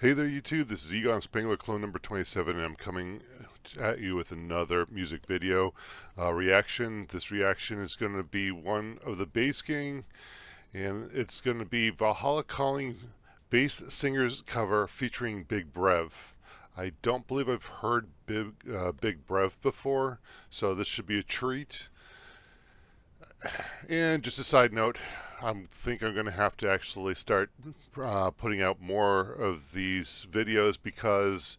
Hey there YouTube, this is Egon Spangler, clone number 27, and I'm coming at you with another music video reaction. This reaction is going to be one of the bass gang, and it's going to be Valhalla Calling bass singers cover featuring Big Brev. I don't believe I've heard Big Brev before, so this should be a treat. And just a side note, I think I'm going to have to actually start putting out more of these videos because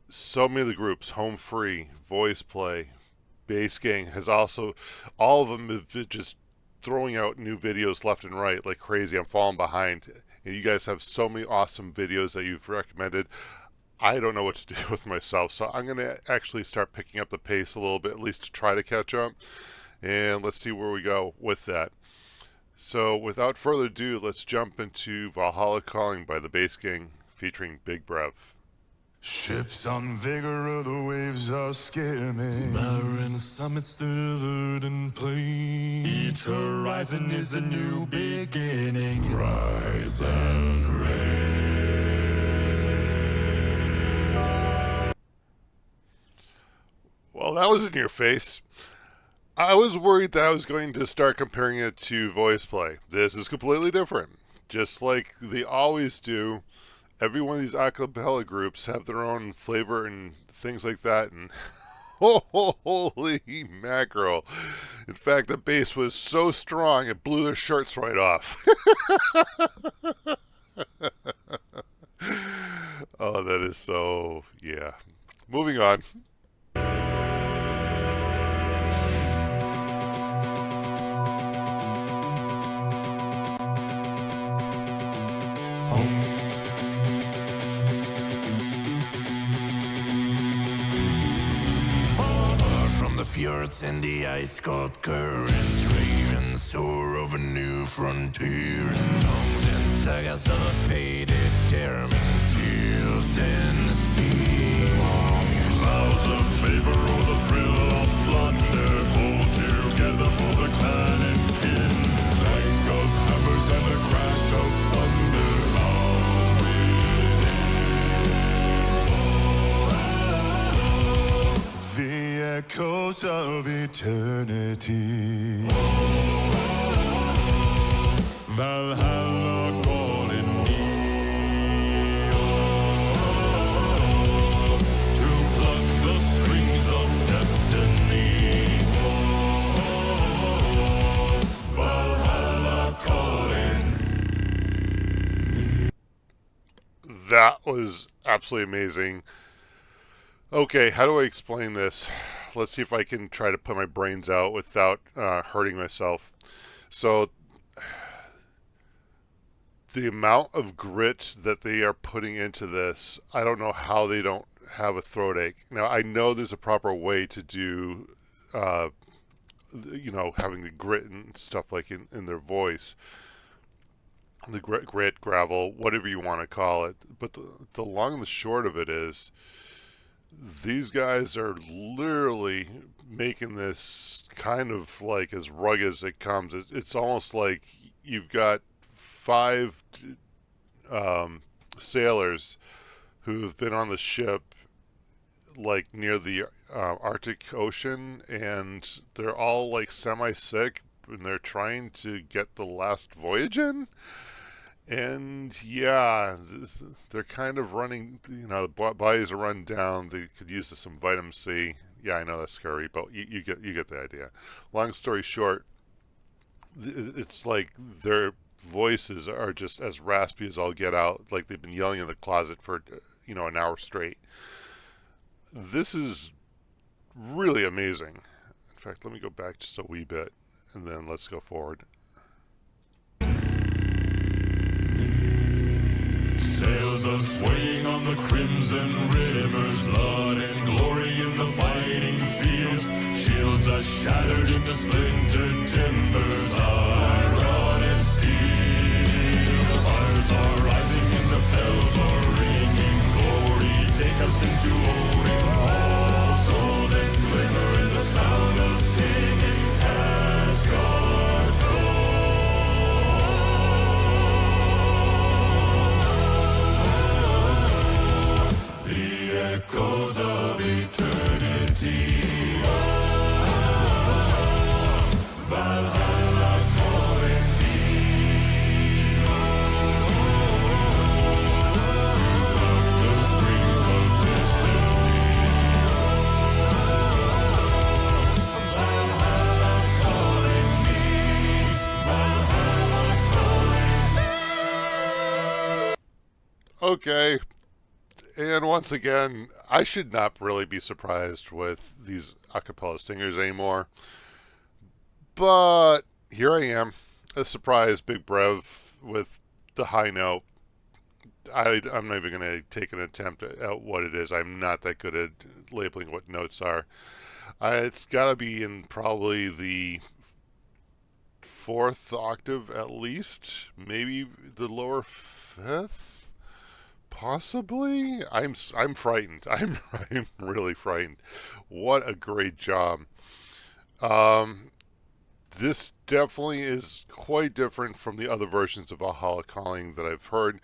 so many of the groups, Home Free, Voice Play, Bass Gang, has also, all of them have been just throwing out new videos left and right like crazy. I'm falling behind. And you guys have so many awesome videos that you've recommended. I don't know what to do with myself, so I'm going to actually start picking up the pace a little bit, at least to try to catch up. And let's see where we go with that. So without further ado, let's jump into Valhalla Calling by the Bass Gang featuring Big Brev. Ships on vigor, the waves are skimming. Barren summits delivered in plain. Each horizon is a new beginning. Rise and reign. Well, that was in your face. I was worried that I was going to start comparing it to Voice Play. This is completely different. Just like they always do, every one of these a cappella groups have their own flavor and things like that. And holy mackerel. In fact, the bass was so strong, it blew their shirts right off. Oh, that is so, yeah. Moving on. Far from the fjords and the ice-cold currents, ravens soar over new frontiers. Songs and sagas of a faded termin, shields and speed. Clouds of favor or the thrill of plunder, pull together for the clan and kin. Clank of hammers and the crash of thunder. The echoes of eternity. Valhalla calling me to pluck the strings of destiny. Valhalla calling. That was absolutely amazing. Okay, how do I explain this? Let's see if I can try to put my brains out without hurting myself. So, the amount of grit that they are putting into this, I don't know how they don't have a throat ache. Now, I know there's a proper way to do, having the grit and stuff like in their voice. The grit, gravel, whatever you want to call it. But the long and the short of it is, these guys are literally making this kind of like as rugged as it comes. It's almost like you've got 5 sailors who've been on the ship like near the Arctic Ocean, and they're all like semi-sick, and they're trying to get the last voyage in. And yeah, they're kind of running, the bodies are run down. They could use some vitamin C. Yeah, I know that's scary, but you get the idea. Long story short, it's like their voices are just as raspy as all get out, like they've been yelling in the closet for an hour straight. This is really amazing. In fact, let me go back just a wee bit, and then let's go forward. Sails are swaying on the crimson rivers, blood and glory in the fighting fields. Shields are shattered into splintered timbers, iron and steel. Fires are rising and the bells are ringing. Glory, take us into Odin's hall. So then glimmer in the sound of singing Asgard calls. Okay. And once again, I should not really be surprised with these a cappella singers anymore. But here I am, a surprise Big Brev with the high note. I'm not even going to take an attempt at what it is. I'm not that good at labeling what notes are. It's got to be in probably the fourth octave at least, maybe the lower fifth, possibly. I'm frightened. I'm really frightened. What a great job. Um, this definitely is quite different from the other versions of Valhalla Calling that I've heard.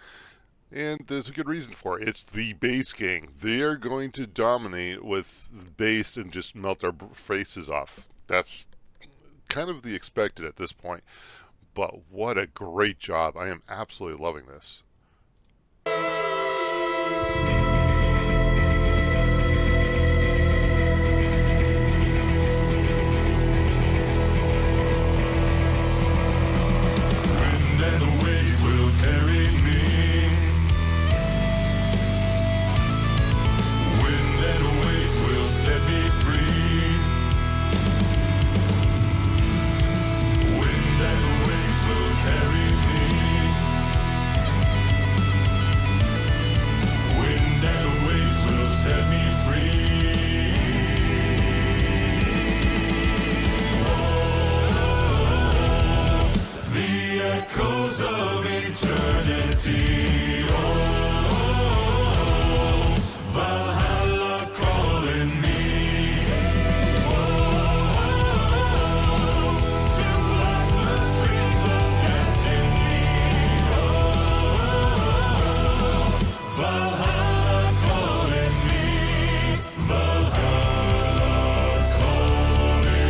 And there's a good reason for it. It's the bass gang. They're going to dominate with the bass and just melt our faces off. That's kind of the expected at this point. But what a great job. I am absolutely loving this. Wind and waves will carry me. Wind and waves will set me free. Wind and waves will carry me. Wind and waves will set me free. The echoes of eternity. Oh, Valhalla calling me. Oh, to block the streams of destiny. Oh, Valhalla calling me. Valhalla calling me.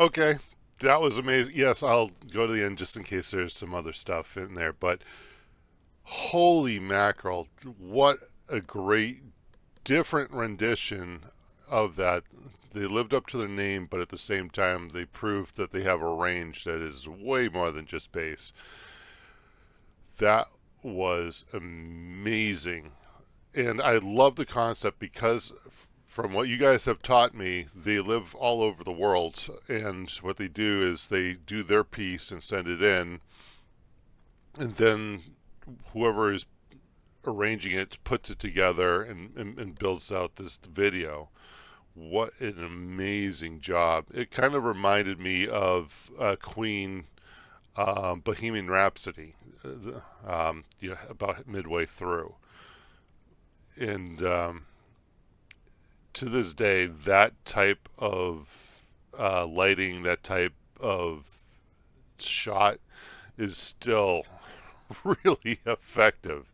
Okay, that was amazing. Yes, I'll go to the end just in case there's some other stuff in there. But holy mackerel, what a great, different rendition of that. They lived up to their name, but at the same time, they proved that they have a range that is way more than just bass. That was amazing. And I love the concept because from what you guys have taught me, they live all over the world. And what they do is they do their piece and send it in. And then whoever is arranging it puts it together and builds out this video. What an amazing job. It kind of reminded me of Queen Bohemian Rhapsody, about midway through. And to this day, that type of lighting, that type of shot is still really effective.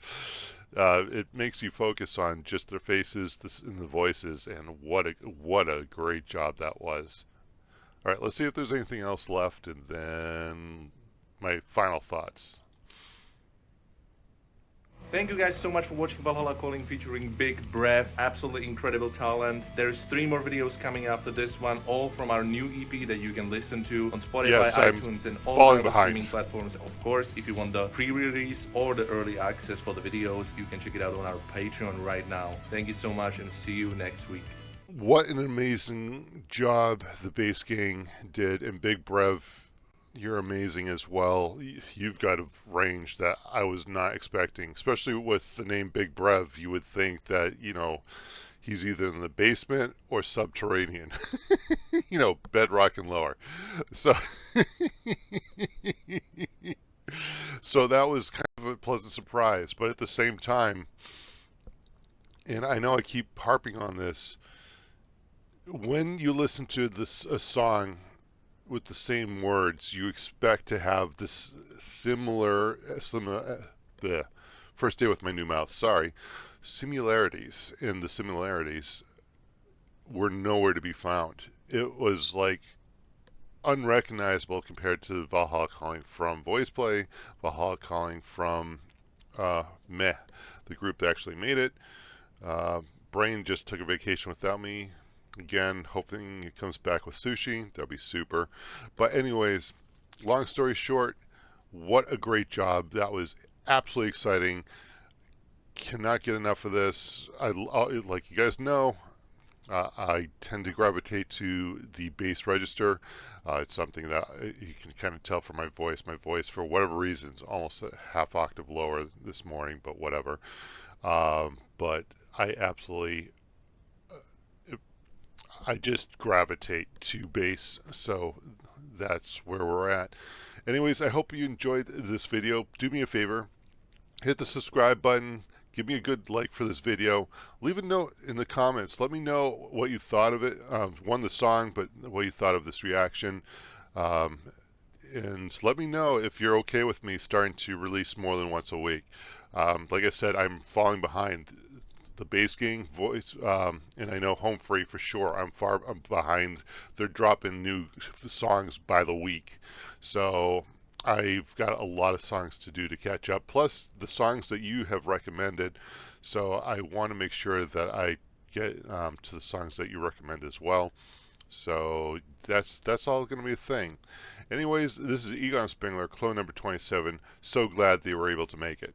It makes you focus on just their faces and the voices, and what a great job that was. All right, let's see if there's anything else left, and then my final thoughts. Thank you guys so much for watching Valhalla Calling featuring Big Brev. Absolutely incredible talent. There's 3 more videos coming after this one, all from our new EP that you can listen to on Spotify, Yes, I'm iTunes, and all falling other behind. streaming platforms. Of course, if you want the pre-release or the early access for the videos, you can check it out on our Patreon right now. Thank you so much, and see you next week. What an amazing job the bass gang did, and Big Brev, you're amazing as well. You've got a range that I was not expecting, especially with the name Big Brev. You would think that, he's either in the basement or subterranean, bedrock and lower. So, so that was kind of a pleasant surprise, but at the same time, and I know I keep harping on this, when you listen to a song with the same words, you expect to have this similar first day with my new mouth, sorry, similarities, and the similarities were nowhere to be found. It was like unrecognizable compared to Valhalla Calling from VoicePlay, Valhalla Calling from Meh, the group that actually made it. Brain just took a vacation without me. Again, hoping it comes back with sushi. That'd be super. But anyways, long story short, what a great job. That was absolutely exciting. Cannot get enough of this. Like you guys know, I tend to gravitate to the bass register. It's something that you can kind of tell from my voice. My voice, for whatever reason, is almost a half octave lower this morning, but whatever. But I absolutely, I just gravitate to bass. So that's where we're at. Anyways, I hope you enjoyed this video. Do me a favor, hit the subscribe button. Give me a good like for this video. Leave a note in the comments. Let me know what you thought of it. One, the song, but what you thought of this reaction. Um, and let me know if you're okay with me starting to release more than once a week. Like I said, I'm falling behind the bass gang voice, and I know Home Free for sure. I'm behind. They're dropping new songs by the week, so I've got a lot of songs to do to catch up. Plus the songs that you have recommended, so I want to make sure that I get to the songs that you recommend as well. So that's all going to be a thing. Anyways, this is Egon Spengler, clone number 27. So glad they were able to make it.